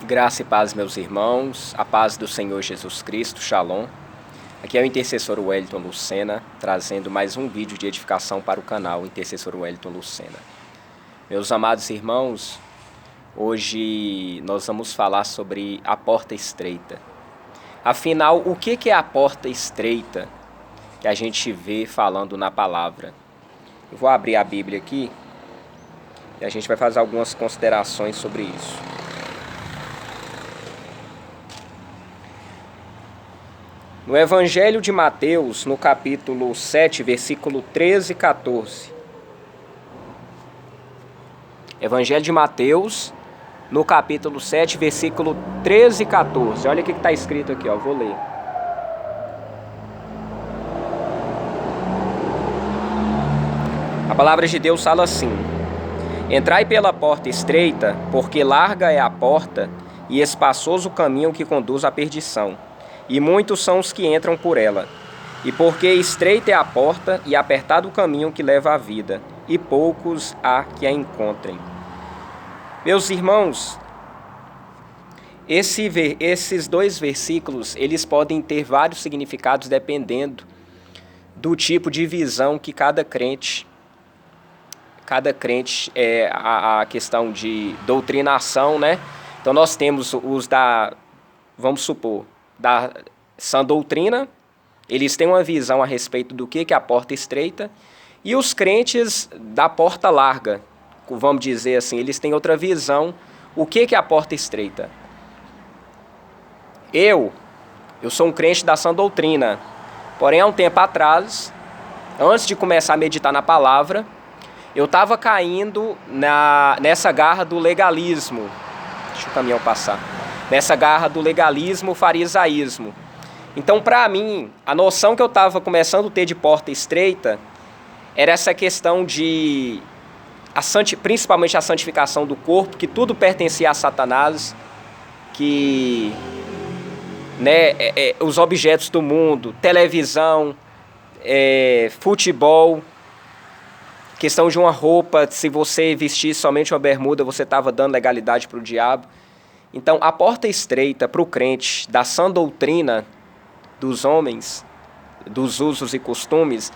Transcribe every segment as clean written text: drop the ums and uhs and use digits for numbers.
Graça e paz, meus irmãos, a paz do Senhor Jesus Cristo, Shalom. Aqui é o Intercessor Wellington Lucena, trazendo mais um vídeo de edificação para o canal Intercessor Wellington Lucena. Meus amados irmãos, hoje nós vamos falar sobre a porta estreita. Afinal, o que é a porta estreita que a gente vê falando na palavra? Eu vou abrir a Bíblia aqui e a gente vai fazer algumas considerações sobre isso. No Evangelho de Mateus, no capítulo 7, versículo 13 e 14. Evangelho de Mateus, no capítulo 7, versículo 13 e 14. Olha o que está escrito aqui, ó, vou ler. A palavra de Deus fala assim: Entrai pela porta estreita, porque larga é a porta e espaçoso o caminho que conduz à perdição. E muitos são os que entram por ela. E porque estreita é a porta e apertado o caminho que leva à vida, e poucos há que a encontrem. Meus irmãos, esses dois versículos, eles podem ter vários significados dependendo do tipo de visão que cada crente é a questão de doutrinação, né? Então nós temos os da, vamos supor, da sã doutrina, eles têm uma visão a respeito do que é a porta estreita, e os crentes da porta larga, vamos dizer assim, eles têm outra visão, o que é a porta estreita. Eu sou um crente da sã doutrina, porém há um tempo atrás, antes de começar a meditar na palavra, eu estava caindo nessa garra do legalismo. Deixa o caminhão passar. Nessa garra do legalismo, farisaísmo. Então, para mim, a noção que eu estava começando a ter de porta estreita era essa questão de, principalmente a santificação do corpo, que tudo pertencia a Satanás, que os objetos do mundo, televisão, futebol, questão de uma roupa, se você vestir somente uma bermuda, você estava dando legalidade para o diabo. Então, a porta estreita para o crente da sã doutrina dos homens, dos usos e costumes,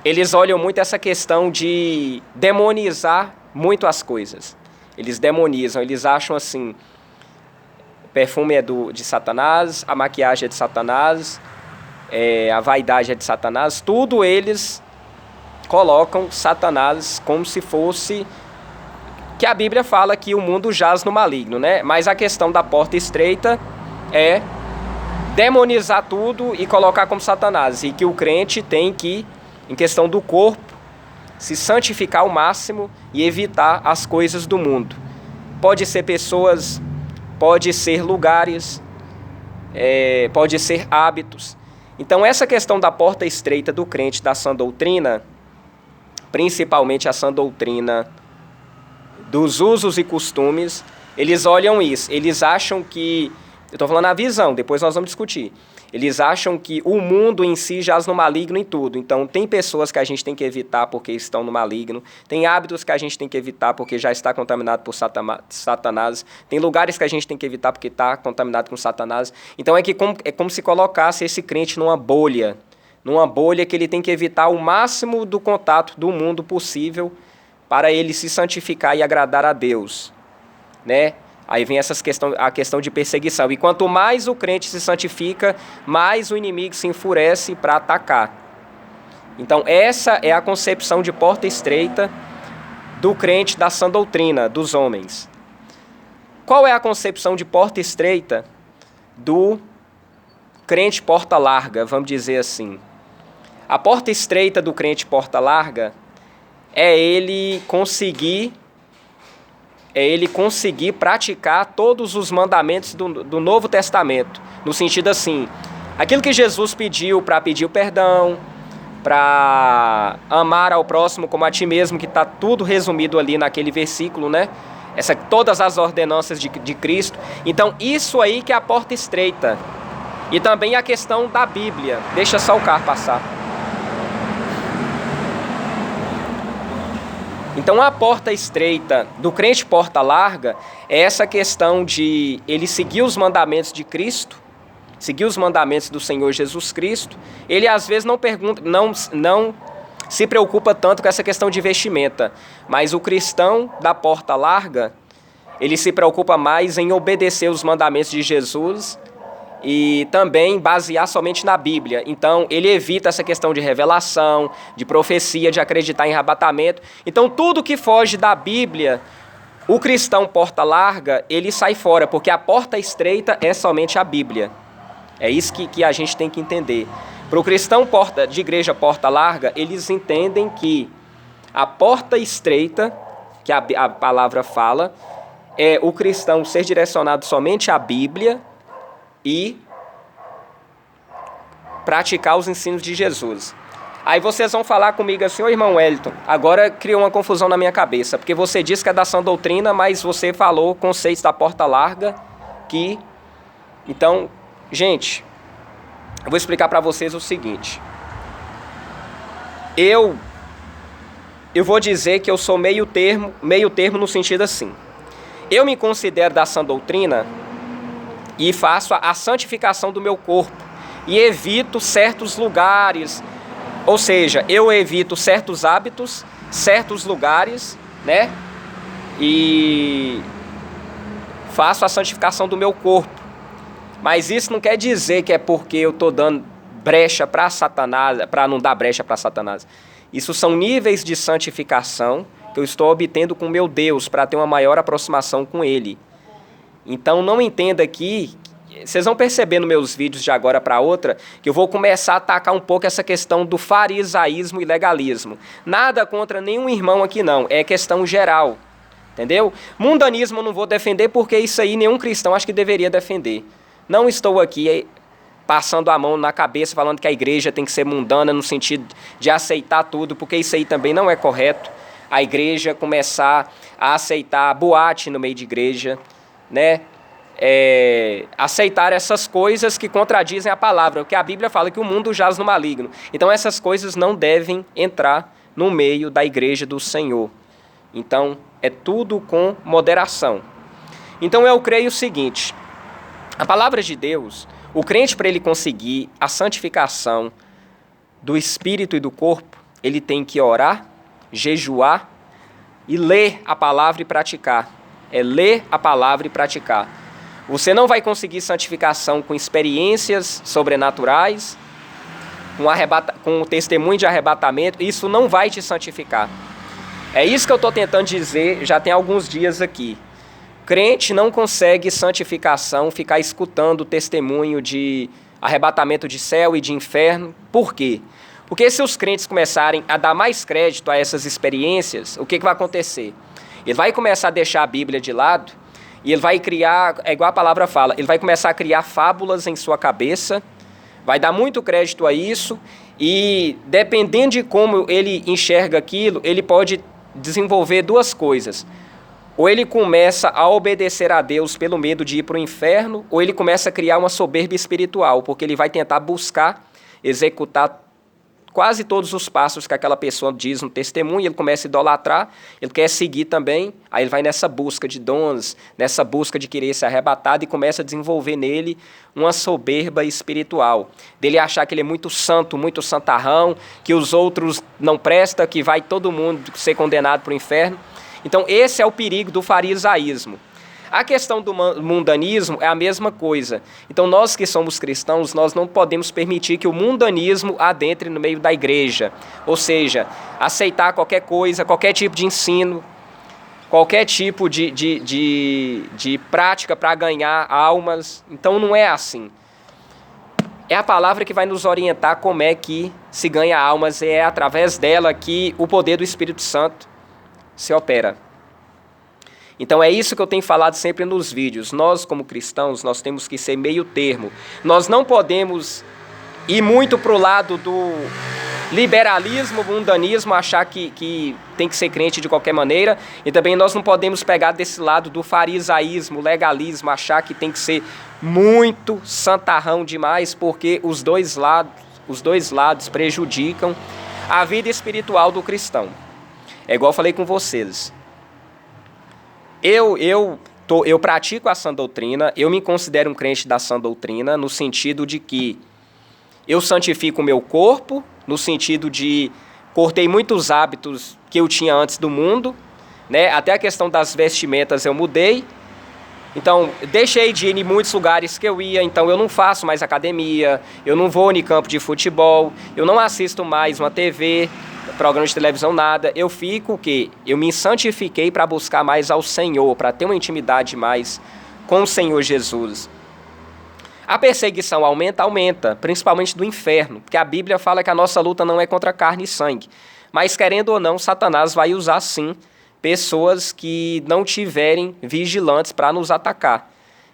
eles olham muito essa questão de demonizar muito as coisas. Eles demonizam, eles acham assim, o perfume é de Satanás, a maquiagem é de Satanás, a vaidade é de Satanás, tudo eles colocam Satanás como se fosse... que a Bíblia fala que o mundo jaz no maligno, né? Mas a questão da porta estreita é demonizar tudo e colocar como Satanás. E que o crente tem que, em questão do corpo, se santificar ao máximo e evitar as coisas do mundo. Pode ser pessoas, pode ser lugares, pode ser hábitos. Então essa questão da porta estreita do crente da sã doutrina, principalmente a sã doutrina dos usos e costumes, eles olham isso, eles acham que, eu estou falando a visão, depois nós vamos discutir, eles acham que o mundo em si jaz no maligno em tudo. Então tem pessoas que a gente tem que evitar porque estão no maligno, tem hábitos que a gente tem que evitar porque já está contaminado por Satanás, tem lugares que a gente tem que evitar porque está contaminado com Satanás. Então é como se colocasse esse crente numa bolha que ele tem que evitar o máximo do contato do mundo possível para ele se santificar e agradar a Deus, né? Aí vem a questão de perseguição. E quanto mais o crente se santifica, mais o inimigo se enfurece para atacar. Então essa é a concepção de porta estreita do crente da sã doutrina, dos homens. Qual é a concepção de porta estreita do crente porta larga, vamos dizer assim? A porta estreita do crente porta larga é ele conseguir praticar todos os mandamentos do Novo Testamento. No sentido assim, aquilo que Jesus pediu para pedir o perdão, para amar ao próximo como a ti mesmo, que está tudo resumido ali naquele versículo, né? Todas as ordenanças de Cristo. Então, isso aí que é a porta estreita. E também a questão da Bíblia. Deixa só o carro passar. Então, a porta estreita do crente porta larga é essa questão de ele seguir os mandamentos de Cristo, seguir os mandamentos do Senhor Jesus Cristo. Ele, às vezes, não se preocupa tanto com essa questão de vestimenta, mas o cristão da porta larga, ele se preocupa mais em obedecer os mandamentos de Jesus e também basear somente na Bíblia. Então, ele evita essa questão de revelação, de profecia, de acreditar em arrebatamento. Então, tudo que foge da Bíblia, o cristão porta larga, ele sai fora, porque a porta estreita é somente a Bíblia. É isso que a gente tem que entender. Para o cristão de igreja porta larga, eles entendem que a porta estreita, que a palavra fala, é o cristão ser direcionado somente à Bíblia e praticar os ensinos de Jesus. Aí vocês vão falar comigo assim: ô irmão Wellington, agora criou uma confusão na minha cabeça, porque você disse que é da sã doutrina, mas você falou conceitos da porta larga que... Então, gente, eu vou explicar para vocês o seguinte. Eu vou dizer que eu sou meio termo no sentido assim. Eu me considero da sã doutrina e faço a santificação do meu corpo e evito certos lugares, ou seja, eu evito certos hábitos, certos lugares, né? E faço a santificação do meu corpo. Mas isso não quer dizer que é porque eu estou dando brecha para Satanás, para não dar brecha para Satanás. Isso são níveis de santificação que eu estou obtendo com meu Deus para ter uma maior aproximação com Ele. Então não entenda aqui, vocês vão perceber nos meus vídeos de agora para outra, que eu vou começar a atacar um pouco essa questão do farisaísmo e legalismo. Nada contra nenhum irmão aqui não, é questão geral, entendeu? Mundanismo eu não vou defender porque isso aí nenhum cristão acho que deveria defender. Não estou aqui passando a mão na cabeça falando que a igreja tem que ser mundana no sentido de aceitar tudo, porque isso aí também não é correto. A igreja começar a aceitar boate no meio de igreja, né? Aceitar essas coisas que contradizem a palavra, porque a Bíblia fala que o mundo jaz no maligno. Então essas coisas não devem entrar no meio da igreja do Senhor. Então é tudo com moderação. Então eu creio o seguinte: a palavra de Deus, o crente, para ele conseguir a santificação do espírito e do corpo, ele tem que orar, jejuar e ler a palavra e praticar. É ler a palavra e praticar. Você não vai conseguir santificação com experiências sobrenaturais, com o testemunho de arrebatamento. Isso não vai te santificar. É isso que eu estou tentando dizer já tem alguns dias aqui. Crente não consegue santificação ficar escutando o testemunho de arrebatamento de céu e de inferno. Por quê? Porque se os crentes começarem a dar mais crédito a essas experiências, o que vai acontecer? Ele vai começar a deixar a Bíblia de lado e ele vai criar, é igual a palavra fala, ele vai começar a criar fábulas em sua cabeça, vai dar muito crédito a isso e, dependendo de como ele enxerga aquilo, ele pode desenvolver duas coisas. Ou ele começa a obedecer a Deus pelo medo de ir para o inferno, ou ele começa a criar uma soberba espiritual, porque ele vai tentar buscar, executar quase todos os passos que aquela pessoa diz no testemunho, ele começa a idolatrar, ele quer seguir também, aí ele vai nessa busca de dons, nessa busca de querer ser arrebatado e começa a desenvolver nele uma soberba espiritual, dele achar que ele é muito santo, muito santarrão, que os outros não prestam, que vai todo mundo ser condenado para o inferno. Então esse é o perigo do farisaísmo. A questão do mundanismo é a mesma coisa. Então nós que somos cristãos, nós não podemos permitir que o mundanismo adentre no meio da igreja. Ou seja, aceitar qualquer coisa, qualquer tipo de ensino, qualquer tipo de prática para ganhar almas. Então não é assim. É a palavra que vai nos orientar como é que se ganha almas, e é através dela que o poder do Espírito Santo se opera. Então é isso que eu tenho falado sempre nos vídeos. Nós, como cristãos, nós temos que ser meio termo. Nós não podemos ir muito para o lado do liberalismo, mundanismo, achar que tem que ser crente de qualquer maneira. E também nós não podemos pegar desse lado do farisaísmo, legalismo, achar que tem que ser muito santarrão demais, porque os dois lados prejudicam a vida espiritual do cristão. É igual eu falei com vocês. Eu pratico a sã doutrina, eu me considero um crente da sã doutrina, no sentido de que eu santifico o meu corpo, no sentido de cortei muitos hábitos que eu tinha antes do mundo, né? Até a questão das vestimentas eu mudei. Então, deixei de ir em muitos lugares que eu ia, então eu não faço mais academia, eu não vou em campo de futebol, eu não assisto mais uma TV, programa de televisão, nada. Eu fico o quê? Eu me santifiquei para buscar mais ao Senhor, para ter uma intimidade mais com o Senhor Jesus. A perseguição aumenta, principalmente do inferno, porque a Bíblia fala que a nossa luta não é contra carne e sangue. Mas, querendo ou não, Satanás vai usar, sim, pessoas que não tiverem vigilantes para nos atacar.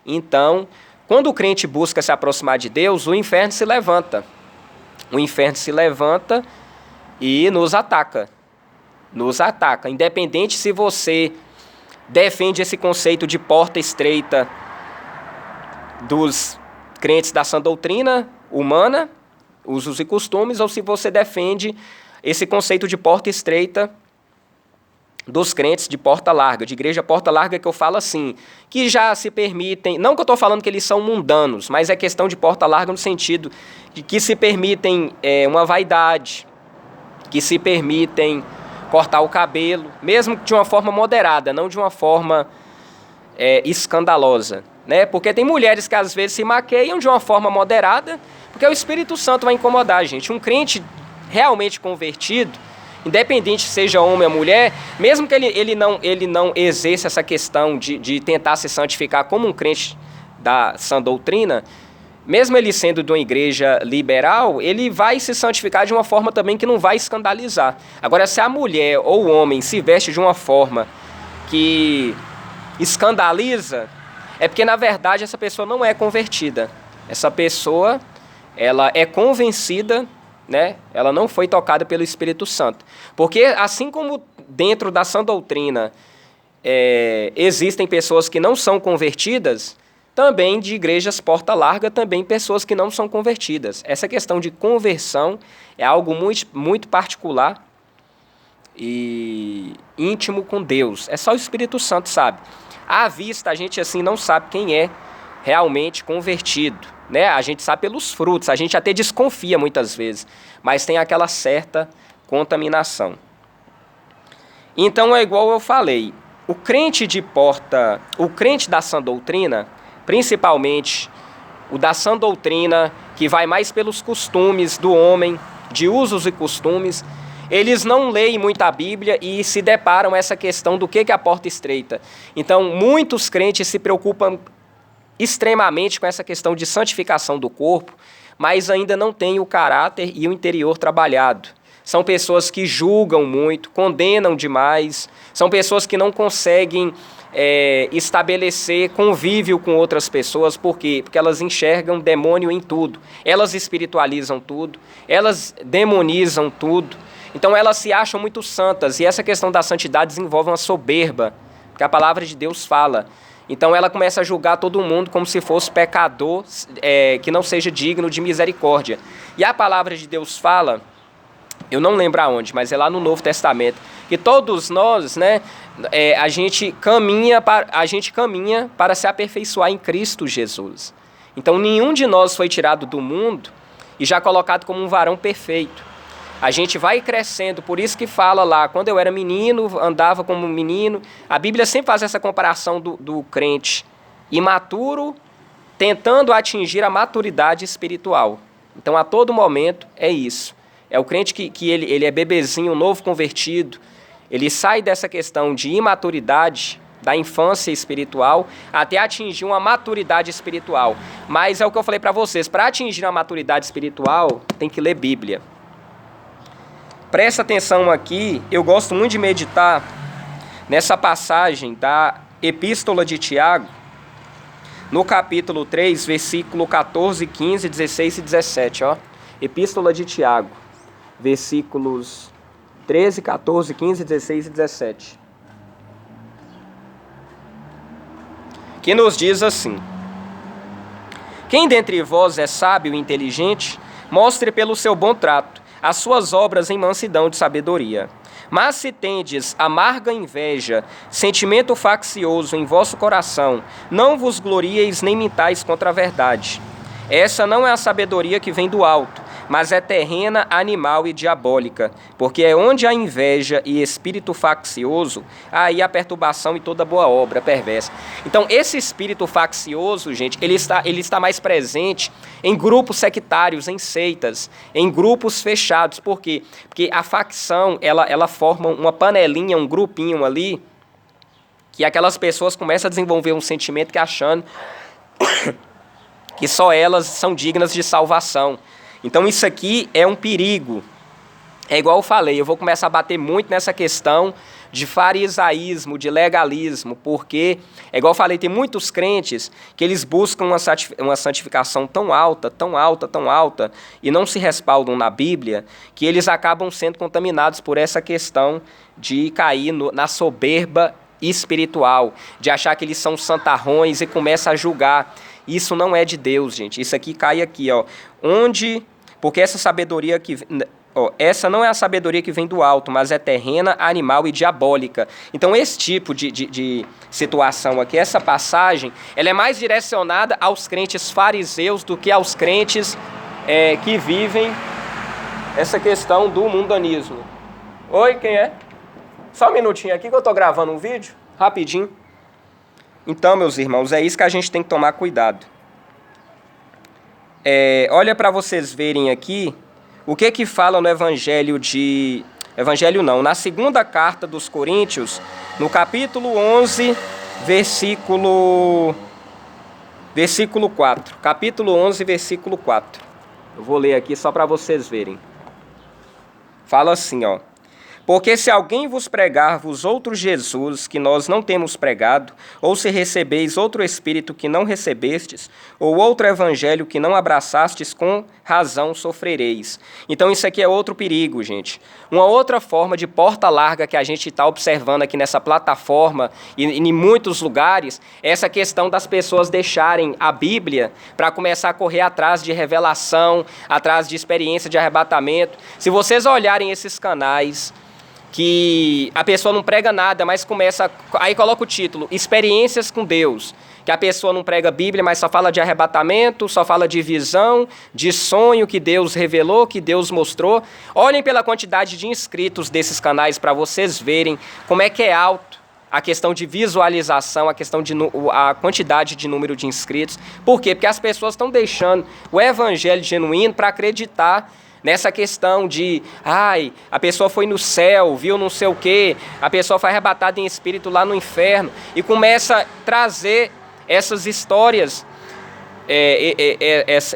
Então, quando o crente busca se aproximar de Deus, o inferno se levanta. O inferno se levanta e nos ataca. Nos ataca. Independente se você defende esse conceito de porta estreita dos crentes da sã doutrina humana, usos e costumes, ou se você defende esse conceito de porta estreita dos crentes de porta larga, de igreja porta larga, que eu falo assim, que já se permitem, não que eu estou falando que eles são mundanos, mas é questão de porta larga no sentido de que se permitem uma vaidade, que se permitem cortar o cabelo, mesmo de uma forma moderada, não de uma forma escandalosa, né? Porque tem mulheres que às vezes se maqueiam de uma forma moderada, porque o Espírito Santo vai incomodar a gente. Um crente realmente convertido, independente seja homem ou mulher, mesmo que ele não exerça essa questão de tentar se santificar como um crente da sã doutrina, mesmo ele sendo de uma igreja liberal, ele vai se santificar de uma forma também que não vai escandalizar. Agora, se a mulher ou o homem se veste de uma forma que escandaliza, é porque, na verdade, essa pessoa não é convertida. Essa pessoa, ela é convencida, né? Ela não foi tocada pelo Espírito Santo. Porque, assim como dentro da sã doutrina existem pessoas que não são convertidas, também de igrejas porta larga, também pessoas que não são convertidas. Essa questão de conversão é algo muito, muito particular e íntimo com Deus. É só o Espírito Santo sabe. À vista, a gente assim não sabe quem é realmente convertido, né? A gente sabe pelos frutos, a gente até desconfia muitas vezes, mas tem aquela certa contaminação. Então é igual eu falei, o crente da sã doutrina, principalmente o da sã doutrina, que vai mais pelos costumes do homem, de usos e costumes, eles não leem muito a Bíblia e se deparam essa questão do que é a porta estreita. Então, muitos crentes se preocupam extremamente com essa questão de santificação do corpo, mas ainda não têm o caráter e o interior trabalhado. São pessoas que julgam muito, condenam demais, são pessoas que não conseguem estabelecer convívio com outras pessoas. Por quê? Porque elas enxergam demônio em tudo, elas espiritualizam tudo, elas demonizam tudo. Então elas se acham muito santas, e essa questão da santidade desenvolve uma soberba, que a palavra de Deus fala. Então ela começa a julgar todo mundo como se fosse pecador, que não seja digno de misericórdia. E a palavra de Deus fala, eu não lembro aonde, mas é lá no Novo Testamento, que todos nós, né, a gente caminha para se aperfeiçoar em Cristo Jesus. Então nenhum de nós foi tirado do mundo e já colocado como um varão perfeito. A gente vai crescendo, por isso que fala lá, quando eu era menino, andava como menino. A Bíblia sempre faz essa comparação do crente imaturo, tentando atingir a maturidade espiritual. Então, a todo momento, é isso. É o crente que ele é bebezinho, novo convertido, ele sai dessa questão de imaturidade, da infância espiritual, até atingir uma maturidade espiritual. Mas é o que eu falei para vocês, para atingir uma maturidade espiritual, tem que ler Bíblia. Presta atenção aqui, eu gosto muito de meditar nessa passagem da Epístola de Tiago, no capítulo 3, versículo 14, 15, 16 e 17. Ó. Epístola de Tiago, versículos 13, 14, 15, 16 e 17. Que nos diz assim: quem dentre vós é sábio e inteligente, mostre pelo seu bom trato as suas obras em mansidão de sabedoria. Mas se tendes amarga inveja, sentimento faccioso em vosso coração, não vos glorieis nem mintais contra a verdade. Essa não é a sabedoria que vem do alto, mas é terrena, animal e diabólica, porque é onde há inveja e espírito faccioso, aí a perturbação e toda boa obra perversa. Então, esse espírito faccioso, gente, ele está mais presente em grupos sectários, em seitas, em grupos fechados. Por quê? Porque a facção, ela forma uma panelinha, um grupinho ali, que aquelas pessoas começam a desenvolver um sentimento que achando que só elas são dignas de salvação. Então isso aqui é um perigo. É igual eu falei, eu vou começar a bater muito nessa questão de farisaísmo, de legalismo, porque, é igual eu falei, tem muitos crentes que eles buscam uma santificação tão alta, tão alta, tão alta, e não se respaldam na Bíblia, que eles acabam sendo contaminados por essa questão de cair na soberba espiritual, de achar que eles são santarrões e começa a julgar. Isso não é de Deus, gente. Isso aqui cai aqui, ó. Porque essa sabedoria que... essa não é a sabedoria que vem do alto, mas é terrena, animal e diabólica. Então, esse tipo de situação aqui, essa passagem, ela é mais direcionada aos crentes fariseus do que aos crentes que vivem essa questão do mundanismo. Oi, quem é? Só um minutinho aqui que eu estou gravando um vídeo, rapidinho. Então, meus irmãos, é isso que a gente tem que tomar cuidado. Olha para vocês verem aqui o que fala no Evangelho de... Evangelho não, na segunda carta dos Coríntios, no capítulo 11, versículo 4. Capítulo 11, versículo 4. Eu vou ler aqui só para vocês verem. Fala assim, ó. Porque se alguém vos pregar-vos outro Jesus que nós não temos pregado, ou se recebeis outro Espírito que não recebestes, ou outro Evangelho que não abraçastes, com razão sofrereis. Então isso aqui é outro perigo, gente. Uma outra forma de porta larga que a gente está observando aqui nessa plataforma e em muitos lugares, é essa questão das pessoas deixarem a Bíblia para começar a correr atrás de revelação, atrás de experiência de arrebatamento. Se vocês olharem esses canais, que a pessoa não prega nada, mas aí coloca o título, Experiências com Deus, que a pessoa não prega Bíblia, mas só fala de arrebatamento, só fala de visão, de sonho que Deus revelou, que Deus mostrou. Olhem pela quantidade de inscritos desses canais para vocês verem como é que é alto a questão de visualização, a quantidade de número de inscritos. Por quê? Porque as pessoas estão deixando o evangelho genuíno para acreditar nessa questão de, a pessoa foi no céu, viu não sei o quê, a pessoa foi arrebatada em espírito lá no inferno, e começa a trazer essas histórias,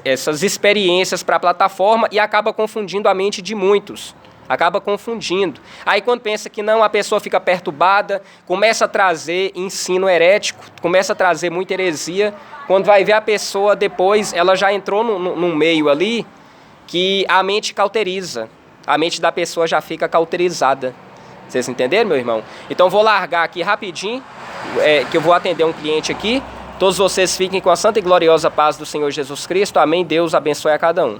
essas experiências para a plataforma, e acaba confundindo a mente de muitos. Acaba confundindo. Aí quando pensa que não, a pessoa fica perturbada, começa a trazer ensino herético, começa a trazer muita heresia. Quando vai ver a pessoa depois, ela já entrou num meio ali que a mente cauteriza, a mente da pessoa já fica cauterizada. Vocês entenderam, meu irmão? Então vou largar aqui rapidinho, que eu vou atender um cliente aqui. Todos vocês fiquem com a santa e gloriosa paz do Senhor Jesus Cristo. Amém. Deus abençoe a cada um.